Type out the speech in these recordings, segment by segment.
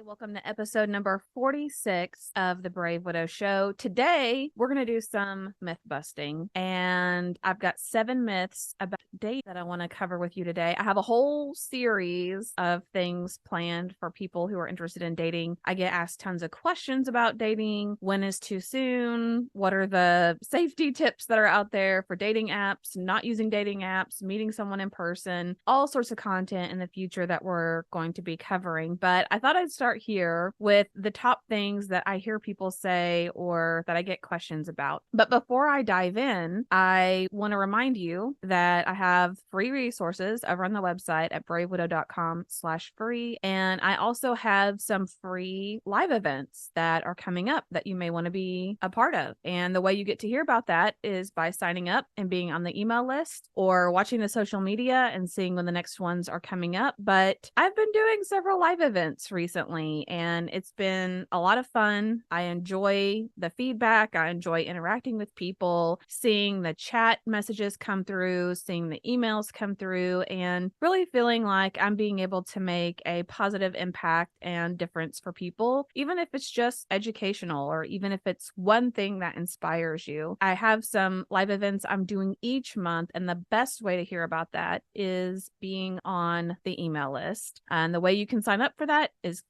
Welcome to episode number 46 of the Brave Widow Show. Today, we're going to do some myth busting, and I've got 7 myths about dating that I want to cover with you today. I have a whole series of things planned for people who are interested in dating. I get asked tons of questions about dating. When is too soon? What are the safety tips that are out there for dating apps, not using dating apps, meeting someone in person, all sorts of content in the future that we're going to be covering. But I thought I'd start here with the top things that I hear people say or that I get questions about. But before I dive in, I want to remind you that I have free resources over on the website at bravewidow.com/free. And I also have some free live events that are coming up that you may want to be a part of. And the way you get to hear about that is by signing up and being on the email list or watching the social media and seeing when the next ones are coming up. But I've been doing several live events recently, and it's been a lot of fun. I enjoy the feedback. I enjoy interacting with people, seeing the chat messages come through, seeing the emails come through, and really feeling like I'm being able to make a positive impact and difference for people, even if it's just educational or even if it's one thing that inspires you. I have some live events I'm doing each month, and the best way to hear about that is being on the email list. And the way you can sign up for that is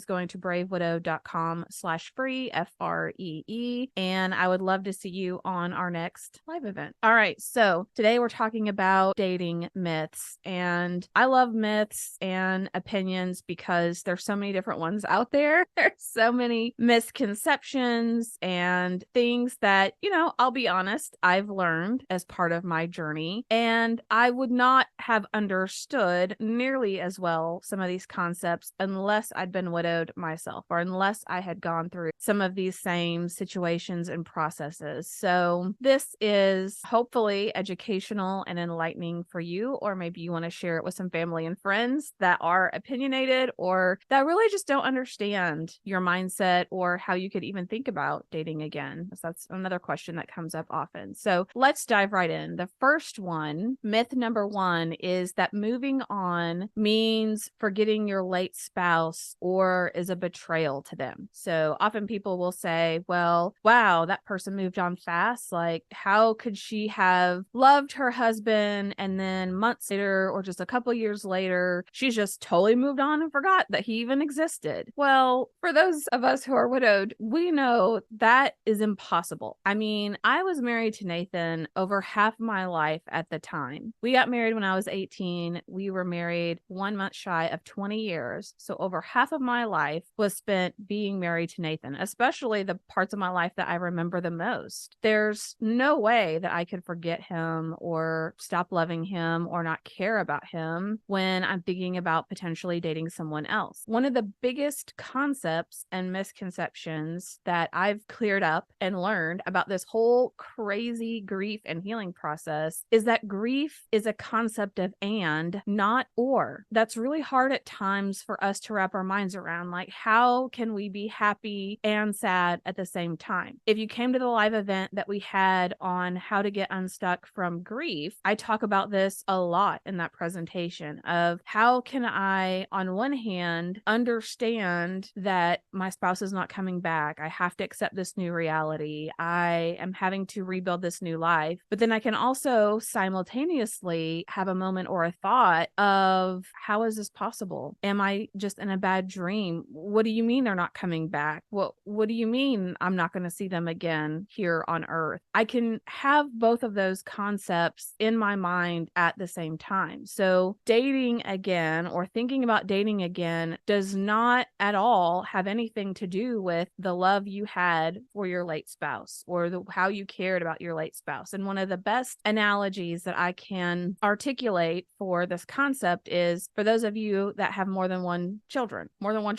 going to bravewidow.com/free, FREE. And I would love to see you on our next live event. All right. So today we're talking about dating myths, and I love myths and opinions because there's so many different ones out there. There's so many misconceptions and things that, I'll be honest, I've learned as part of my journey, and I would not have understood nearly as well some of these concepts unless I'd been widowed myself or unless I had gone through some of these same situations and processes. So this is hopefully educational and enlightening for you, or maybe you want to share it with some family and friends that are opinionated or that really just don't understand your mindset or how you could even think about dating again. So that's another question that comes up often. So let's dive right in. The first one, myth number 1, is that moving on means forgetting your late spouse or is a betrayal to them. So often people will say, well, wow, that person moved on fast. Like, how could she have loved her husband and then months later or just a couple years later, she's just totally moved on and forgot that he even existed? Well, for those of us who are widowed, we know that is impossible. I mean, I was married to Nathan over half my life at the time. We got married when I was 18. We were married 1 month shy of 20 years. So over half of my life was spent being married to Nathan, especially the parts of my life that I remember the most. There's no way that I could forget him or stop loving him or not care about him when I'm thinking about potentially dating someone else. One of the biggest concepts and misconceptions that I've cleared up and learned about this whole crazy grief and healing process is that grief is a concept of and, not or. That's really hard at times for us to wrap our minds around. Like, how can we be happy and sad at the same time? If you came to the live event that we had on how to get unstuck from grief, I talk about this a lot in that presentation of how can I, on one hand, understand that my spouse is not coming back. I have to accept this new reality. I am having to rebuild this new life. But then I can also simultaneously have a moment or a thought of, how is this possible? Am I just in a bad dream? What do you mean they're not coming back? What do you mean I'm not going to see them again here on earth? I can have both of those concepts in my mind at the same time. So dating again or thinking about dating again does not at all have anything to do with the love you had for your late spouse or how you cared about your late spouse. And one of the best analogies that I can articulate for this concept is for those of you that have more than one child, more than one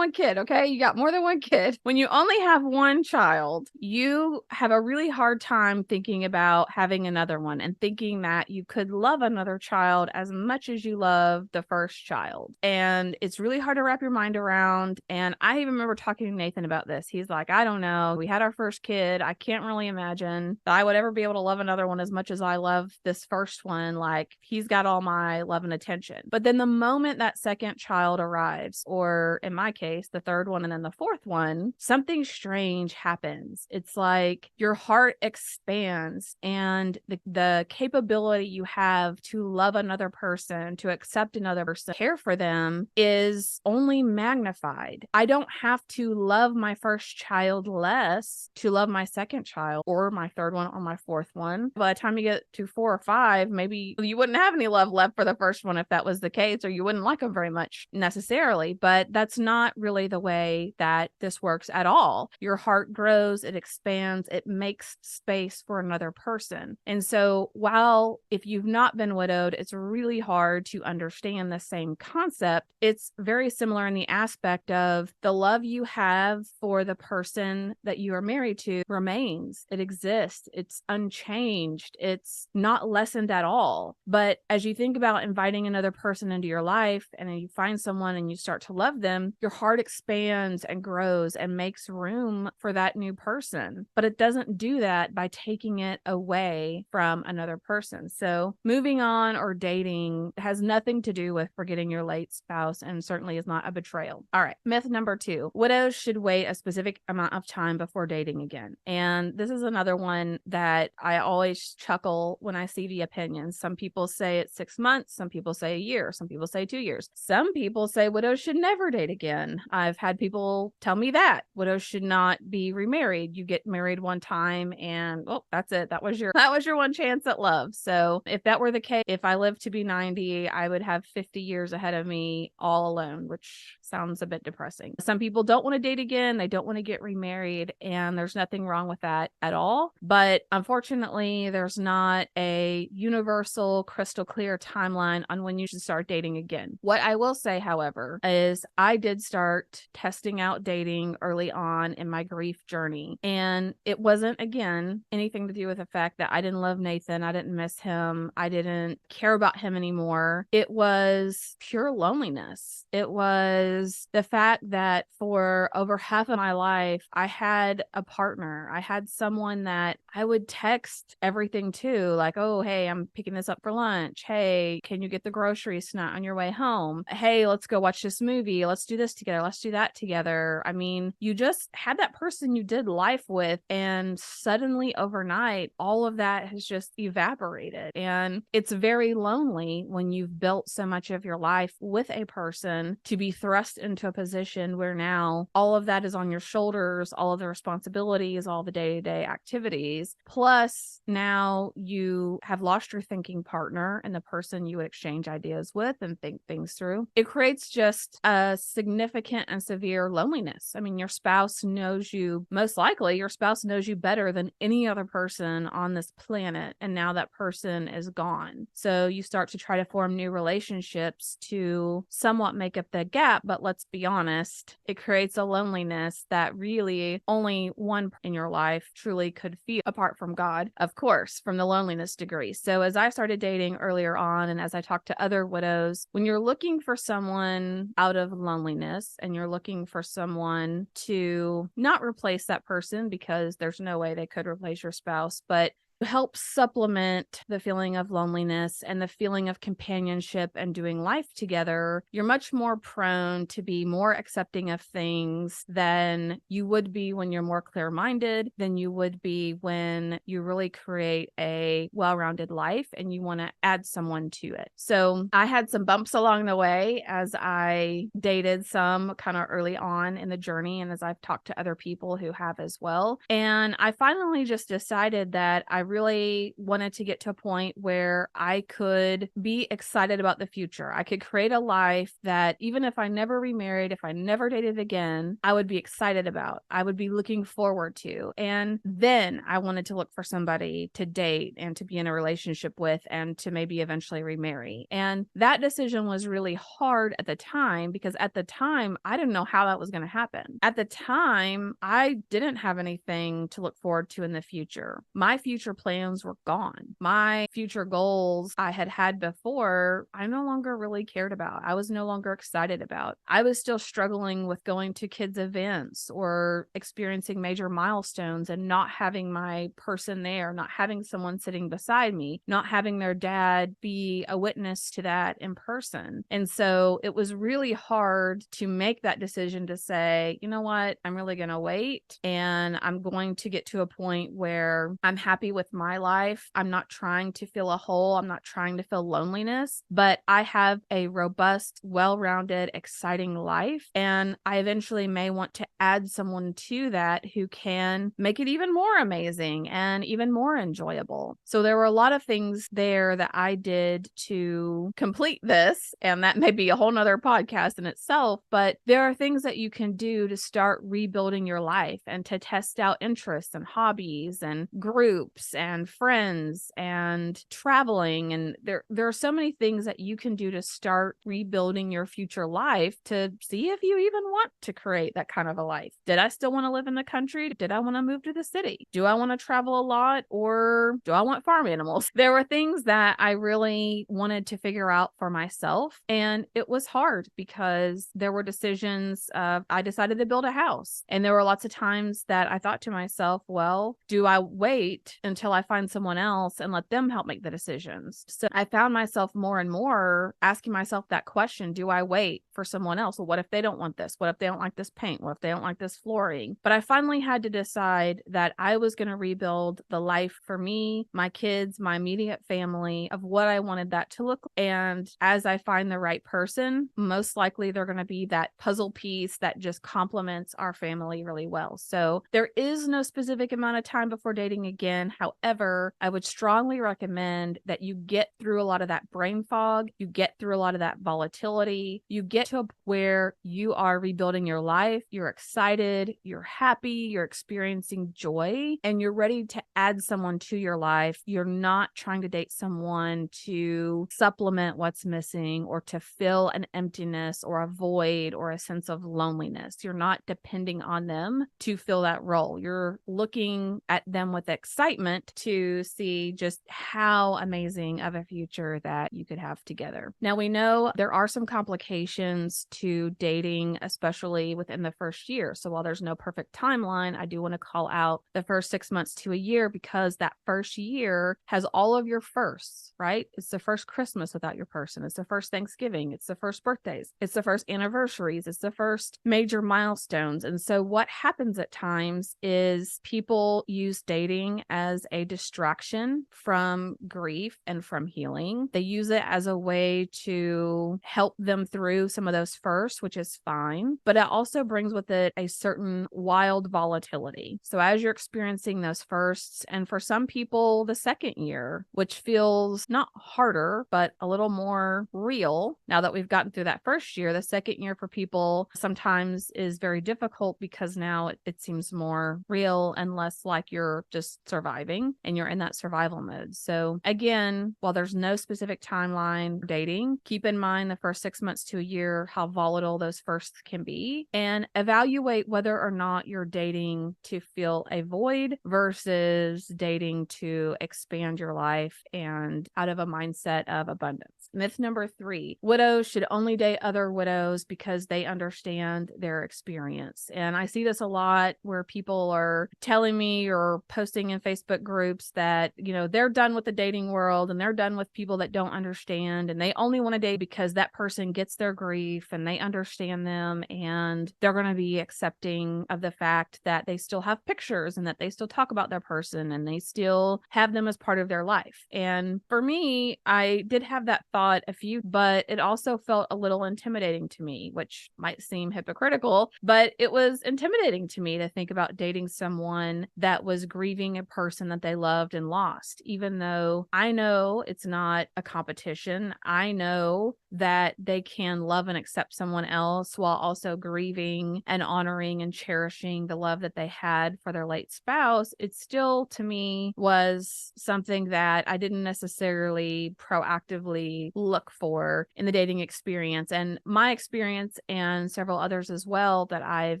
kid. Okay. You got more than one kid. When you only have one child, you have a really hard time thinking about having another one and thinking that you could love another child as much as you love the first child. And it's really hard to wrap your mind around. And I even remember talking to Nathan about this. He's like, I don't know. We had our first kid. I can't really imagine that I would ever be able to love another one as much as I love this first one. Like, he's got all my love and attention. But then the moment that that second child arrives, or in my case, the third one and then the fourth one, something strange happens. It's like your heart expands, and the capability you have to love another person, to accept another person, care for them is only magnified. I don't have to love my first child less to love my second child or my third one or my fourth one. By the time you get to 4 or 5, maybe you wouldn't have any love left for the first one if that was the case, or you wouldn't like them very much necessarily. But that's not really the way that this works at all. Your heart grows, it expands, it makes space for another person. And so while if you've not been widowed, it's really hard to understand the same concept, it's very similar in the aspect of the love you have for the person that you are married to remains. It exists. It's unchanged. It's not lessened at all. But as you think about inviting another person into your life and then you find someone and you start to love them, your heart expands and grows and makes room for that new person. But it doesn't do that by taking it away from another person. So moving on or dating has nothing to do with forgetting your late spouse, and certainly is not a betrayal. All right. Myth number 2, widows should wait a specific amount of time before dating again. And this is another one that I always chuckle when I see the opinions. Some people say it's 6 months. Some people say a year. Some people say 2 years. Some people say widows should never date again. I've had people tell me that widows should not be remarried. You get married one time and that's it. That was your one chance at love. So if that were the case, if I lived to be 90, I would have 50 years ahead of me all alone, which sounds a bit depressing. Some people don't want to date again. They don't want to get remarried, and there's nothing wrong with that at all. But unfortunately, there's not a universal, crystal clear timeline on when you should start dating again. What I will say, however, is I did start testing out dating early on in my grief journey. And it wasn't, again, anything to do with the fact that I didn't love Nathan. I didn't miss him. I didn't care about him anymore. It was pure loneliness. It was the fact that for over half of my life, I had a partner. I had someone that I would text everything to, like, oh, hey, I'm picking this up for lunch. Hey, can you get the groceries tonight on your way home? Hey, let's go watch this movie. Let's do this together. Let's do that together. I mean, you just had that person you did life with, and suddenly overnight, all of that has just evaporated. And it's very lonely when you've built so much of your life with a person to be thrust into a position where now all of that is on your shoulders, all of the responsibilities, all the day-to-day activities. Plus, now you have lost your thinking partner and the person you would exchange ideas with and think things through. It creates just a significant and severe loneliness. I mean, your spouse knows you, most likely your spouse knows you better than any other person on this planet, and now that person is gone. So you start to try to form new relationships to somewhat make up the gap, but let's be honest, it creates a loneliness that really only one in your life truly could feel, apart from God, of course, from the loneliness degree. So as I started dating earlier on, and as I talked to other widows, when you're looking for someone out of loneliness and you're looking for someone to not replace that person, because there's no way they could replace your spouse, but help supplement the feeling of loneliness and the feeling of companionship and doing life together, you're much more prone to be more accepting of things than you would be when you're more clear-minded, than you would be when you really create a well-rounded life and you want to add someone to it. So I had some bumps along the way as I dated some kind of early on in the journey, and as I've talked to other people who have as well. And I finally just decided that I really wanted to get to a point where I could be excited about the future. I could create a life that even if I never remarried, if I never dated again, I would be excited about. I would be looking forward to. And then I wanted to look for somebody to date and to be in a relationship with and to maybe eventually remarry. And that decision was really hard at the time, because at the time, I didn't know how that was going to happen. At the time, I didn't have anything to look forward to in the future. My future plans were gone. My future goals I had before, I no longer really cared about. I was no longer excited about. I was still struggling with going to kids' events or experiencing major milestones and not having my person there, not having someone sitting beside me, not having their dad be a witness to that in person. And so it was really hard to make that decision to say, you know what, I'm really going to wait, and I'm going to get to a point where I'm happy with my life. I'm not trying to fill a hole. I'm not trying to feel loneliness, but I have a robust, well-rounded, exciting life. And I eventually may want to add someone to that who can make it even more amazing and even more enjoyable. So there were a lot of things there that I did to complete this, and that may be a whole nother podcast in itself, but there are things that you can do to start rebuilding your life and to test out interests and hobbies and groups and friends and traveling. And there are so many things that you can do to start rebuilding your future life to see if you even want to create that kind of a life. Did I still want to live in the country? Did I want to move to the city? Do I want to travel a lot, or do I want farm animals? There were things that I really wanted to figure out for myself. And it was hard because there were decisions of, I decided to build a house. And there were lots of times that I thought to myself, well, do I wait until I find someone else and let them help make the decisions? So I found myself more and more asking myself that question, do I wait for someone else? Well, what if they don't want this? What if they don't like this paint? What if they don't like this flooring? But I finally had to decide that I was going to rebuild the life for me, my kids, my immediate family, of what I wanted that to look like. And as I find the right person, most likely they're going to be that puzzle piece that just complements our family really well. So there is no specific amount of time before dating again. However, I would strongly recommend that you get through a lot of that brain fog, you get through a lot of that volatility, you get to where you are rebuilding your life, you're excited, you're happy, you're experiencing joy, and you're ready to add someone to your life. You're not trying to date someone to supplement what's missing or to fill an emptiness or a void or a sense of loneliness. You're not depending on them to fill that role. You're looking at them with excitement to see just how amazing of a future that you could have together. Now, we know there are some complications to dating, especially within the first year. So while there's no perfect timeline, I do want to call out the first 6 months to a year, because that first year has all of your firsts, right? It's the first Christmas without your person. It's the first Thanksgiving. It's the first birthdays. It's the first anniversaries. It's the first major milestones. And so what happens at times is people use dating as a distraction from grief and from healing. They use it as a way to help them through some of those firsts, which is fine, but it also brings with it a certain wild volatility. So as you're experiencing those firsts, and for some people, the second year, which feels not harder, but a little more real. Now that we've gotten through that first year, the second year for people sometimes is very difficult because now it seems more real and less like you're just surviving and you're in that survival mode. So again, while there's no specific timeline for dating, keep in mind the first 6 months to a year, how volatile those firsts can be, and evaluate whether or not you're dating to fill a void versus dating to expand your life and out of a mindset of abundance. Myth number 3, widows should only date other widows because they understand their experience. And I see this a lot where people are telling me or posting in Facebook groups that, you know, they're done with the dating world and they're done with people that don't understand, and they only want to date because that person gets their grief and they understand them, and they're going to be accepting of the fact that they still have pictures and that they still talk about their person and they still have them as part of their life. And for me, I did have that thought but it also felt a little intimidating to me, which might seem hypocritical, but it was intimidating to me to think about dating someone that was grieving a person that they loved and lost, even though I know it's not a competition. I know that they can love and accept someone else while also grieving and honoring and cherishing the love that they had for their late spouse. It still, to me, was something that I didn't necessarily proactively really look for in the dating experience. And my experience and several others as well that I've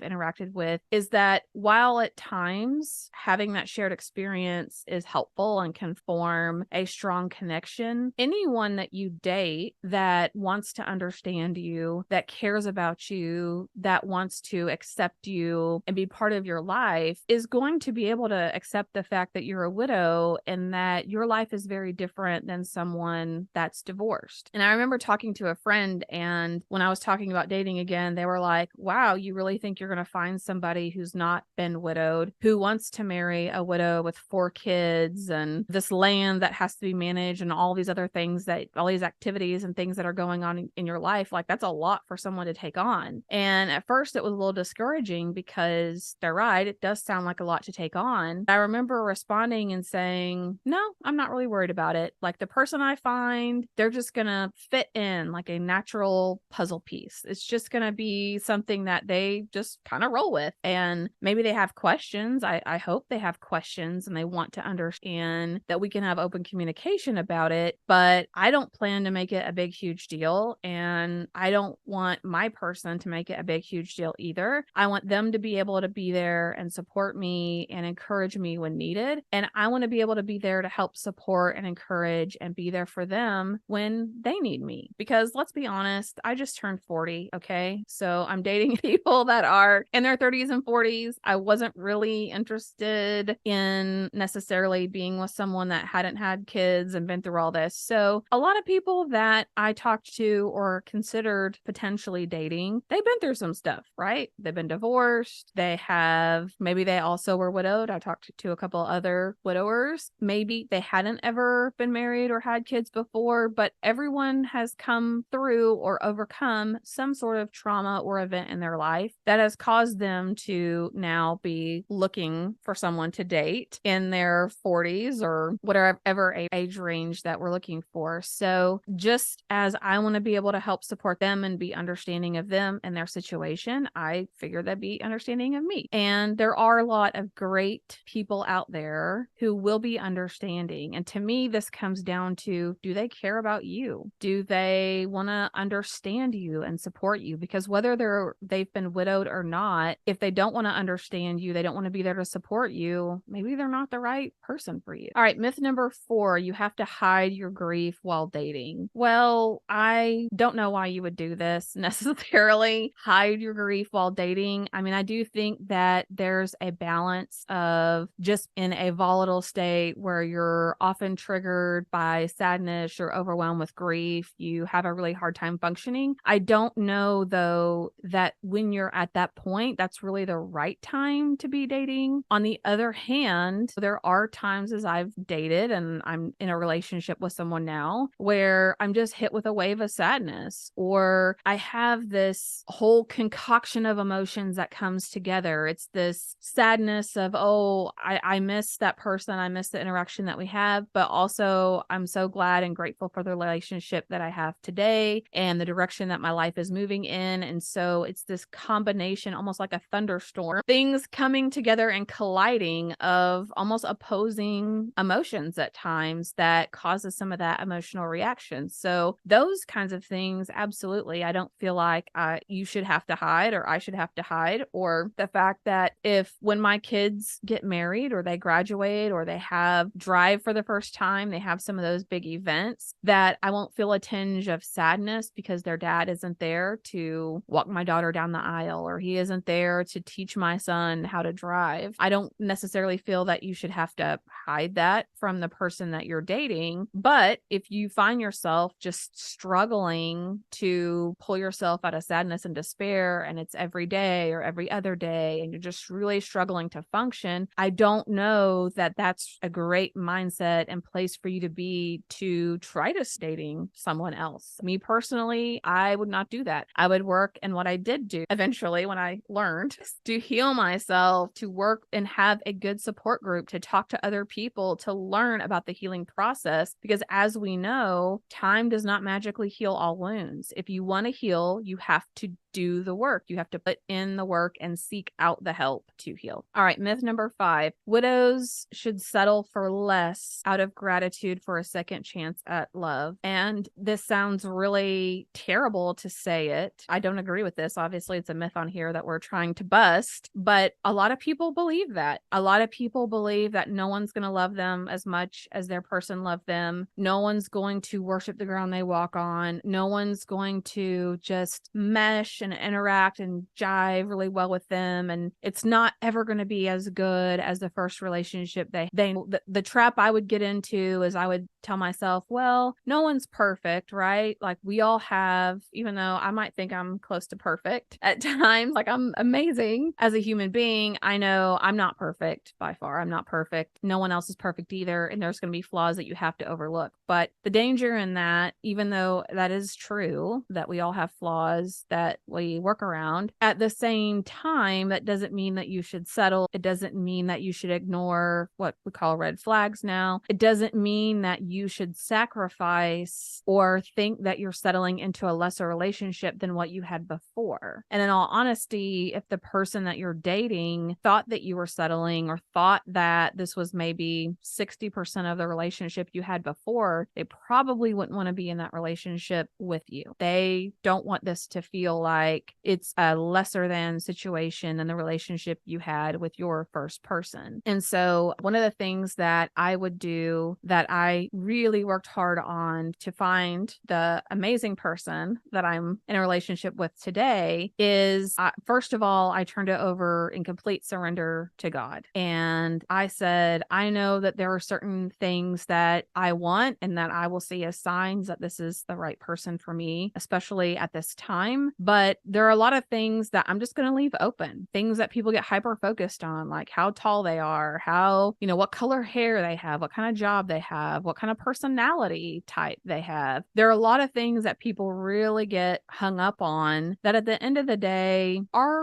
interacted with is that while at times having that shared experience is helpful and can form a strong connection, anyone that you date that wants to understand you, that cares about you, that wants to accept you and be part of your life is going to be able to accept the fact that you're a widow and that your life is very different than someone that's divorced. And I remember talking to a friend, and when I was talking about dating again, they were like, wow, you really think you're going to find somebody who's not been widowed, who wants to marry a widow with 4 kids and this land that has to be managed and all these other things, that all these activities and things that are going on in your life. Like, that's a lot for someone to take on. And at first it was a little discouraging because they're right. It does sound like a lot to take on. I remember responding and saying, no, I'm not really worried about it. Like, the person I find, they're just going to fit in like a natural puzzle piece. It's just going to be something that they just kind of roll with. And maybe they have questions. I hope they have questions and they want to understand that we can have open communication about it. But I don't plan to make it a big, huge deal. And I don't want my person to make it a big, huge deal either. I want them to be able to be there and support me and encourage me when needed. And I want to be able to be there to help support and encourage and be there for them when they need me. Because let's be honest, I just turned 40. Okay. So I'm dating people that are in their 30s and 40s. I wasn't really interested in necessarily being with someone that hadn't had kids and been through all this. So a lot of people that I talked to or considered potentially dating, they've been through some stuff, right? They've been divorced. Maybe they also were widowed. I talked to a couple other widowers. Maybe they hadn't ever been married or had kids before, but everyone has come through or overcome some sort of trauma or event in their life that has caused them to now be looking for someone to date in their 40s or whatever age range that we're looking for. So just as I want to be able to help support them and be understanding of them and their situation, I figured they'd be understanding of me. And there are a lot of great people out there who will be understanding. And to me, this comes down to, do they care about you? Do they want to understand you and support you? Because whether they've been widowed or not, if they don't want to understand you, they don't want to be there to support you, maybe they're not the right person for you. All right, myth number 4, you have to hide your grief while dating. Well, I don't know why you would do this necessarily. Hide your grief while dating. I mean, I do think that there's a balance of just in a volatile state where you're often triggered by sadness or overwhelmed with grief. You have a really hard time functioning. I don't know, though, that when you're at that point, that's really the right time to be dating. On the other hand, there are times as I've dated and I'm in a relationship with someone now where I'm just hit with a wave of sadness, or I have this whole concoction of emotions that comes together. It's this sadness of, oh, I miss that person. I miss the interaction that we have, but also I'm so glad and grateful for the relationship that I have today and the direction that my life is moving in. And so it's this combination, almost like a thunderstorm, things coming together and colliding of almost opposing emotions at times that causes some of that emotional reaction. So those kinds of things, absolutely. I don't feel like you should have to hide or I should have to hide, or the fact that if when my kids get married or they graduate or they have drive for the first time, they have some of those big events, that I won't feel a tinge of sadness because their dad isn't there to walk my daughter down the aisle or he isn't there to teach my son how to drive. I don't necessarily feel that you should have to hide that from the person that you're dating. But if you find yourself just struggling to pull yourself out of sadness and despair, and it's every day or every other day, and you're just really struggling to function, I don't know that that's a great mindset and place for you to be to try to dating someone else. Me personally, I would not do that. I would work, and what I did do eventually when I learned to heal myself, to work and have a good support group, to talk to other people, to learn about the healing process. Because as we know, time does not magically heal all wounds. If you want to heal, you have to do the work. You have to put in the work and seek out the help to heal. All right, myth number 5. Widows should settle for less out of gratitude for a second chance at love. And this sounds really terrible to say it. I don't agree with this. Obviously, it's a myth on here that we're trying to bust, but a lot of people believe that. A lot of people believe that no one's going to love them as much as their person loved them. No one's going to worship the ground they walk on. No one's going to just mesh and interact and jive really well with them. And it's not ever going to be as good as the first relationship the trap I would get into is I would tell myself, well, no one's perfect, right? Like we all have, even though I might think I'm close to perfect at times, like I'm amazing as a human being. I know I'm not perfect by far. I'm not perfect. No one else is perfect either. And there's going to be flaws that you have to overlook. But the danger in that, even though that is true, that we all have flaws that we work around, at the same time, that doesn't mean that you should settle. It doesn't mean that you should ignore what we call red flags now. It doesn't mean that you should sacrifice or think that you're settling into a lesser relationship than what you had before. And in all honesty, if the person that you're dating thought that you were settling or thought that this was maybe 60% of the relationship you had before, they probably wouldn't want to be in that relationship with you. They don't want this to feel like it's a lesser than situation than the relationship you had with your first person. And so one of the things that I would do that I really worked hard on to find the amazing person that I'm in a relationship with today is, first of all, I turned it over in complete surrender to God. And I said, I know that there are certain things that I want and that I will see as signs that this is the right person for me, especially at this time. But there are a lot of things that I'm just going to leave open, things that people get hyper focused on, like how tall they are, how, what color hair they have, what kind of job they have, what kind of personality type they have. There are a lot of things that people really get hung up on that at the end of the day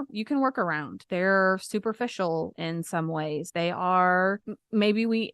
you can work around. They're superficial in some ways. They are, maybe we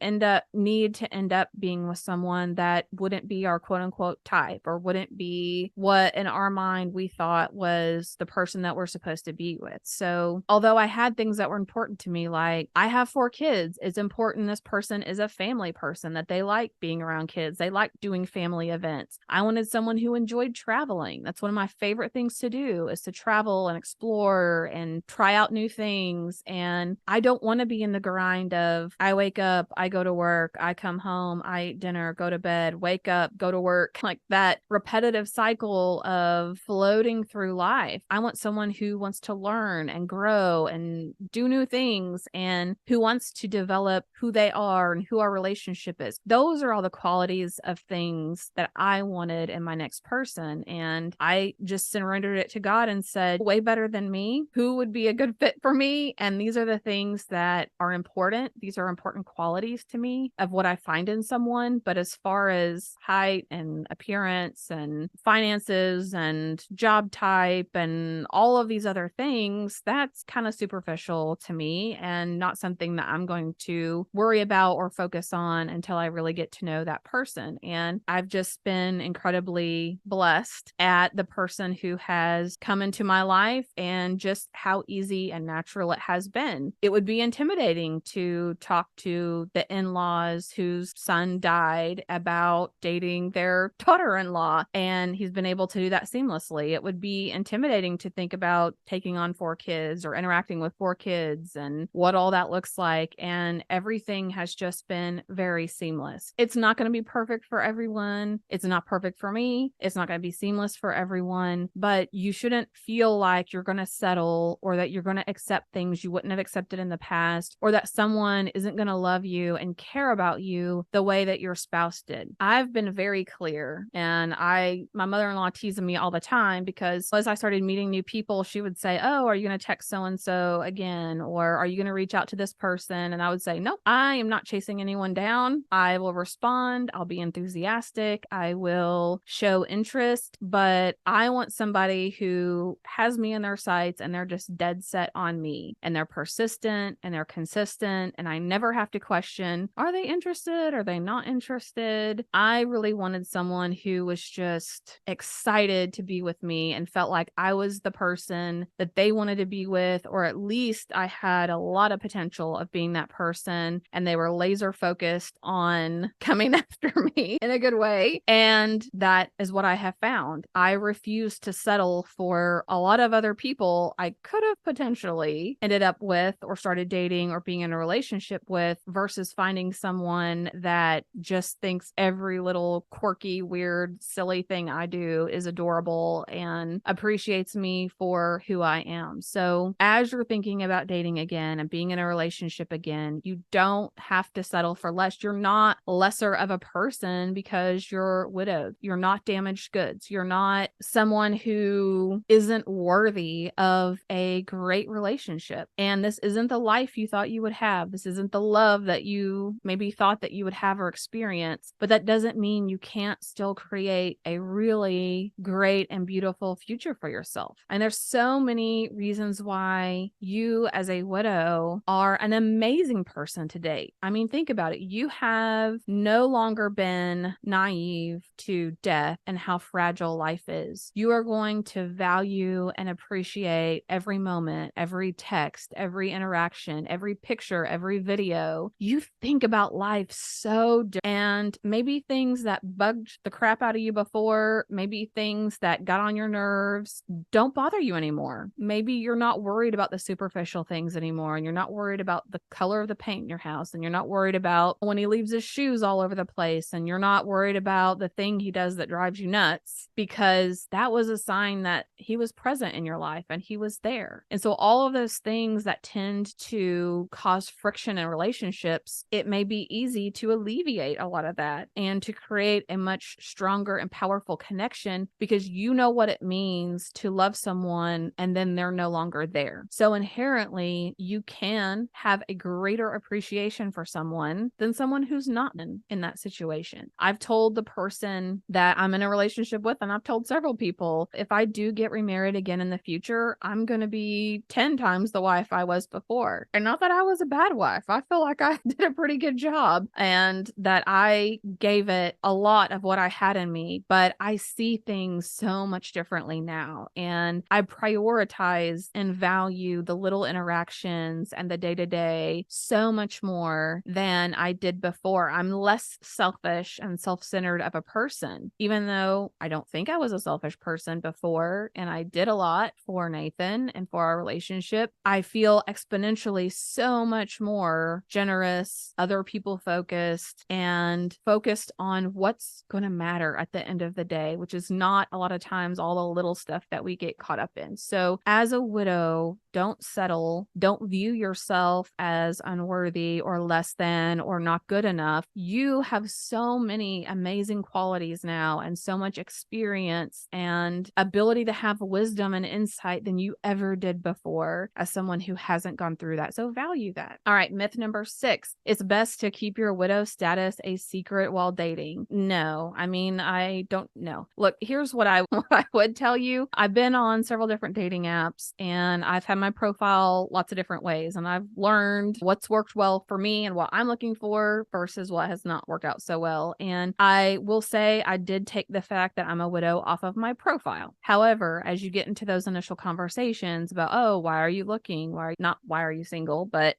need to end up being with someone that wouldn't be our quote unquote type or wouldn't be what in our mind we thought was the person that we're supposed to be with. So although I had things that were important to me, like I have 4 kids, it's important this person is a family person, that they like being around kids. They like doing family events. I wanted someone who enjoyed traveling. That's one of my favorite things to do, is to travel and explore and try out new things. And I don't want to be in the grind of I wake up, I go to work, I come home, I eat dinner, go to bed, wake up, go to work, like that repetitive cycle of floating through life. I want someone who wants to learn and grow and do new things and who wants to develop who they are and who our relationship is. Those are all the qualities of things that I wanted in my next person. And I just surrendered it to God and said, way better than me, who would be a good fit for me? And these are the things that are important. These are important qualities to me of what I find in someone. But as far as height and appearance and finances and job type and all of these other things, that's kind of superficial to me and not something that I'm going to worry about or focus on until I really get to know that person. And I've just been incredibly blessed at the person who has come into my life and just how easy and natural it has been. It would be intimidating to talk to the in-laws whose son died about dating their daughter-in-law, and he's been able to do that seamlessly. It would be intimidating to think about taking on 4 kids or interacting with 4 kids and what all that looks like. And everything has just been very seamless. It's not going to be perfect for everyone. It's not perfect for me. It's not going to be seamless for everyone, but you shouldn't feel like you're going to settle or that you're going to accept things you wouldn't have accepted in the past, or that someone isn't going to love you and care about you the way that your spouse did. I've been very clear, and my mother-in-law teases me all the time because as I started meeting new people, she would say, oh, are you going to text so-and-so again? Or are you going to reach out to this person? And I would say, nope, I am not chasing anyone down. I will respond. I'll be enthusiastic. I will show interest, but I want somebody who has me in their sights and they're just dead set on me and they're persistent and they're consistent. And I never have to question, are they interested? Are they not interested? I really wanted someone who was just excited to be with me and felt like I was the person that they wanted to be with, or at least I had a lot of potential of being that person and they were laser focused on coming after me in a good way. way. And that is what I have found. I refuse to settle for a lot of other people I could have potentially ended up with or started dating or being in a relationship with versus finding someone that just thinks every little quirky, weird, silly thing I do is adorable and appreciates me for who I am. So as you're thinking about dating again and being in a relationship again, you don't have to settle for less. You're not lesser of a person because you're widowed. You're not damaged goods. You're not someone who isn't worthy of a great relationship. And this isn't the life you thought you would have. This isn't the love that you maybe thought that you would have or experience. But that doesn't mean you can't still create a really great and beautiful future for yourself. And there's so many reasons why you as a widow are an amazing person to date. I mean, think about it. You have no longer been naive to death and how fragile life is. You are going to value and appreciate every moment, every text, every interaction, every picture, every video. You think about life so different. And maybe things that bugged the crap out of you before, maybe things that got on your nerves don't bother you anymore. Maybe you're not worried about the superficial things anymore, and you're not worried about the color of the paint in your house, and you're not worried about when he leaves his shoes all over the place, and you're not worried about the thing he does that drives you nuts, because that was a sign that he was present in your life and he was there. And so all of those things that tend to cause friction in relationships, it may be easy to alleviate a lot of that and to create a much stronger and powerful connection because you know what it means to love someone and then they're no longer there. So inherently, you can have a greater appreciation for someone than someone who's not in that situation. I've told the person that I'm in a relationship with, and I've told several people, if I do get remarried again in the future, I'm going to be 10 times the wife I was before. And not that I was a bad wife. I feel like I did a pretty good job and that I gave it a lot of what I had in me, but I see things so much differently now. And I prioritize and value the little interactions and the day-to-day so much more than I did before. I'm less selfish and self-centered of a person, even though I don't think I was a selfish person before. And I did a lot for Nathan and for our relationship. I feel exponentially so much more generous, other people focused, and focused on what's going to matter at the end of the day, which is not a lot of times all the little stuff that we get caught up in. So as a widow, don't settle. Don't view yourself as unworthy or less than or not good enough. You have so many amazing qualities now and so much experience and ability to have wisdom and insight than you ever did before as someone who hasn't gone through that. So value that. All right. Myth number 6. It's best to keep your widow status a secret while dating. No, I mean, I don't know. Look, here's what I would tell you. I've been on several different dating apps and I've had my profile lots of different ways. And I've learned what's worked well for me and what I'm looking for versus what has not worked out so well. And I will say I did take the fact that I'm a widow off of my profile. However, as you get into those initial conversations about, oh, why are you looking? Why are you single? But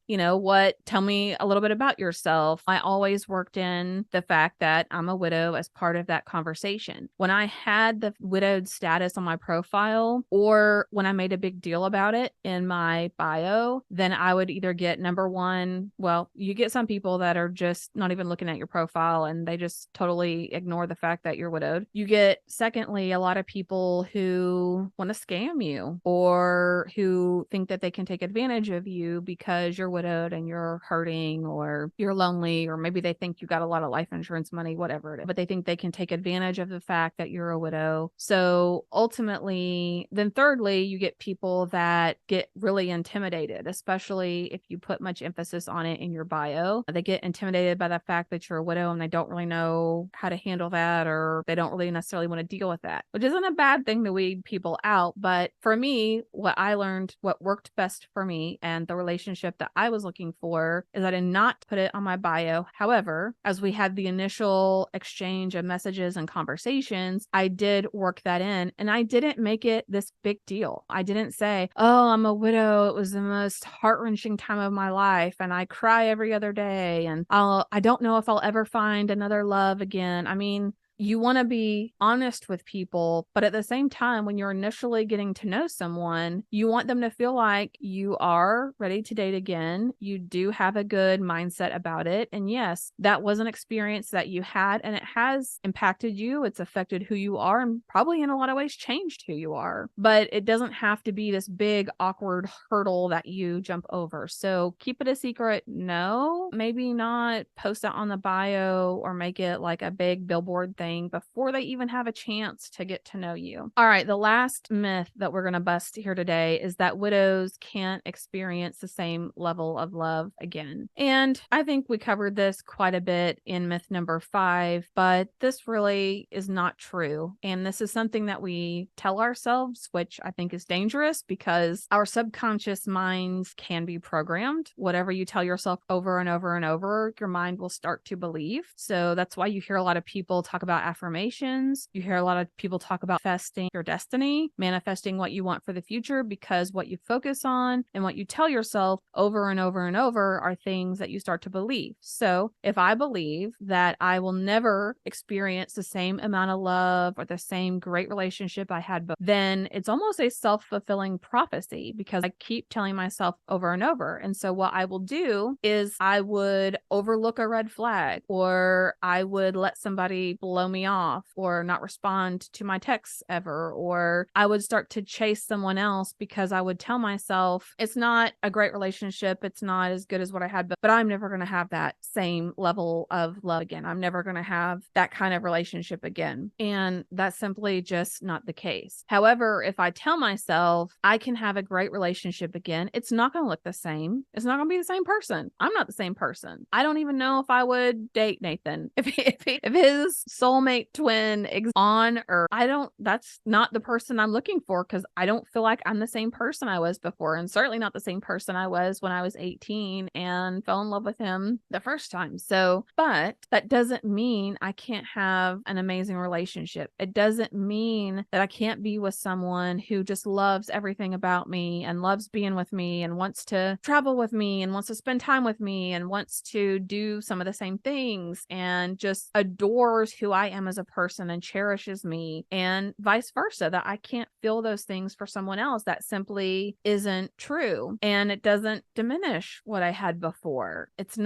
tell me a little bit about yourself. I always worked in the fact that I'm a widow as part of that conversation. When I had the widowed status on my profile or when I made a big deal about it in my bio, then I would either get number one, well, you get some people that are just not even looking at your profile and they just totally ignore the fact that you're widowed. You get, secondly, a lot of people who want to scam you or who think that they can take advantage of you because you're widowed and you're hurting or you're lonely, or maybe they think you got a lot of life insurance money, whatever it is, but they think they can take advantage of the fact that you're a widow. So ultimately, then thirdly, you get people that get really intimidated, especially if you put much emphasis on it in your bio. They get intimidated by the fact that you're a widow and they don't really know how to handle that, or they don't really necessarily want to deal with that, which isn't a bad thing to weed people out. But for me, what I learned, what worked best for me and the relationship that I was looking for is I did not put it on my bio. However, as we had the initial exchange of messages and conversations, I did work that in and I didn't make it this big deal. I didn't say, oh, I'm a widow. It was the most heart-wrenching time of my life and I cry every other day and I don't know if I'll ever find another love again. I mean, you want to be honest with people, but at the same time, when you're initially getting to know someone, you want them to feel like you are ready to date again. You do have a good mindset about it. And yes, that was an experience that you had, and it has impacted you. It's affected who you are and probably in a lot of ways changed who you are. But it doesn't have to be this big, awkward hurdle that you jump over. So keep it a secret. No, maybe not post it on the bio or make it like a big billboard thing before they even have a chance to get to know you. All right, the last myth that we're going to bust here today is that widows can't experience the same level of love again. And I think we covered this quite a bit in myth number 5, but this really is not true. And this is something that we tell ourselves, which I think is dangerous because our subconscious minds can be programmed. Whatever you tell yourself over and over and over, your mind will start to believe. So that's why you hear a lot of people talk about affirmations. You hear a lot of people talk about manifesting your destiny, manifesting what you want for the future, because what you focus on and what you tell yourself over and over and over are things that you start to believe. So if I believe that I will never experience the same amount of love or the same great relationship I had before, then it's almost a self-fulfilling prophecy because I keep telling myself over and over. And so what I will do is I would overlook a red flag, or I would let somebody blow me off or not respond to my texts ever, or I would start to chase someone else because I would tell myself it's not a great relationship. It's not as good as what I had, but I'm never going to have that same level of love again. I'm never going to have that kind of relationship again. And that's simply just not the case. However, if I tell myself I can have a great relationship again, it's not going to look the same. It's not going to be the same person. I'm not the same person. I don't even know if I would date Nathan if his soulmate twin is on Earth. That's not the person I'm looking for, because I don't feel like I'm the same person I was before, and certainly not the same person I was when I was 18 and fell in love with him the first time. So, but that doesn't mean I can't have an amazing relationship. It doesn't mean that I can't be with someone who just loves everything about me and loves being with me and wants to travel with me and wants to spend time with me and wants to do some of the same things and just adores who I am as a person and cherishes me, and vice versa, that I can't feel those things for someone else. That simply isn't true. And it doesn't diminish what I had before. It's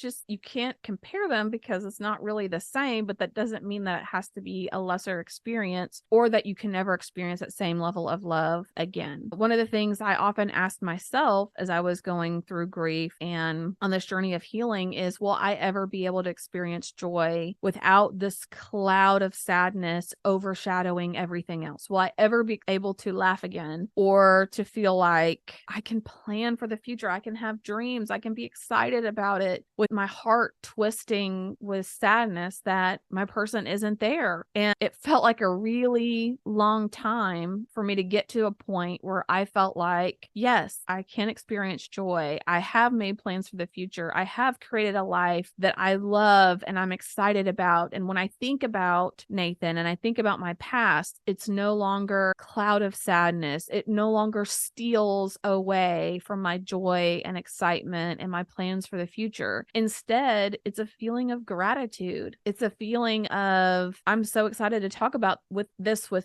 just, you can't compare them because it's not really the same, but that doesn't mean that it has to be a lesser experience or that you can never experience that same level of love again. One of the things I often asked myself as I was going through grief and on this journey of healing is, will I ever be able to experience joy without this cloud of sadness overshadowing everything else? Will I ever be able to laugh again, or to feel like I can plan for the future? I can have dreams. I can be excited about it with my heart twisting with sadness that my person isn't there. And it felt like a really long time for me to get to a point where I felt like, yes, I can experience joy. I have made plans for the future. I have created a life that I love and I'm excited about. And when I think about Nathan and I think about my past, it's no longer a cloud of sadness. It no longer steals away from my joy and excitement and my plans for the future. Instead, it's a feeling of gratitude. It's a feeling of, I'm so excited to talk about with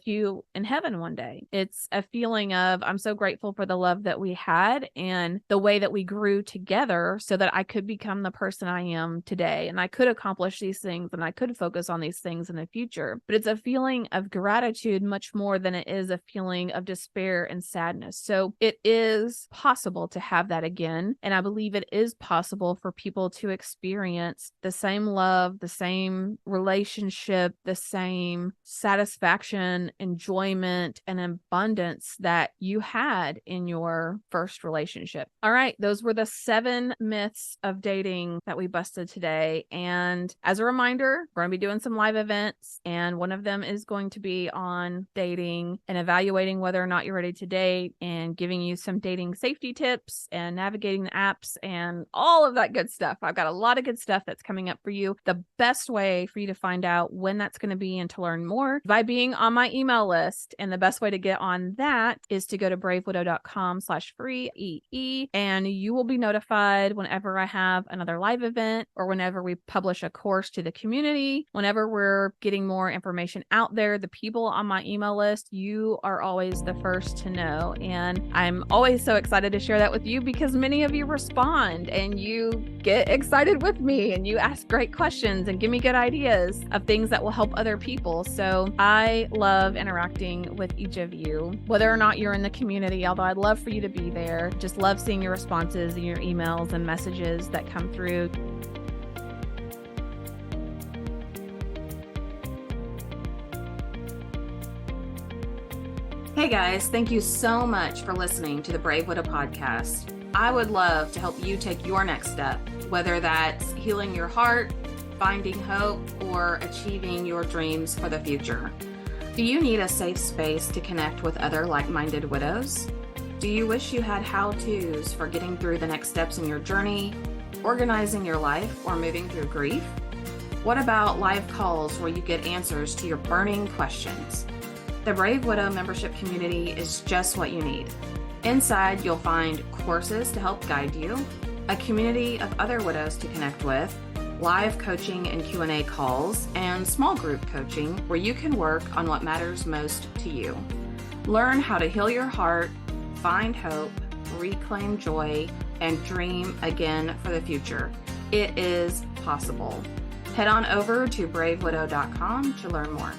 you in heaven one day. It's a feeling of, I'm so grateful for the love that we had and the way that we grew together so that I could become the person I am today. And I could accomplish these things and I could focus on these things in the future. But it's a feeling of gratitude much more than it is a feeling of despair and sadness. So it is possible to have that again. And I believe it is possible for people to experience the same love, the same relationship, the same satisfaction, enjoyment, and abundance that you had in your first relationship. All right, those were the 7 myths of dating that we busted today. And as a reminder, we're going to be doing some live events, and one of them is going to be on dating and evaluating whether or not you're ready to date, and giving you some dating safety tips and navigating the apps and all of that good stuff. I've got a lot of good stuff that's coming up for you. The best way for you to find out when that's going to be and to learn more by being on my email list. And the best way to get on that is to go to bravewidow.com/free and you will be notified whenever I have another live event or whenever we publish a course to the community, whenever we're we're getting more information out there, the people on my email list, you are always the first to know. And I'm always so excited to share that with you because many of you respond and you get excited with me and you ask great questions and give me good ideas of things that will help other people. So I love interacting with each of you, whether or not you're in the community, although I'd love for you to be there. Just love seeing your responses and your emails and messages that come through. Hey guys, thank you so much for listening to the Brave Widow podcast. I would love to help you take your next step, whether that's healing your heart, finding hope, or achieving your dreams for the future. Do you need a safe space to connect with other like-minded widows? Do you wish you had how-tos for getting through the next steps in your journey, organizing your life, or moving through grief? What about live calls where you get answers to your burning questions? The Brave Widow membership community is just what you need. Inside, you'll find courses to help guide you, a community of other widows to connect with, live coaching and Q&A calls, and small group coaching where you can work on what matters most to you. Learn how to heal your heart, find hope, reclaim joy, and dream again for the future. It is possible. Head on over to bravewidow.com to learn more.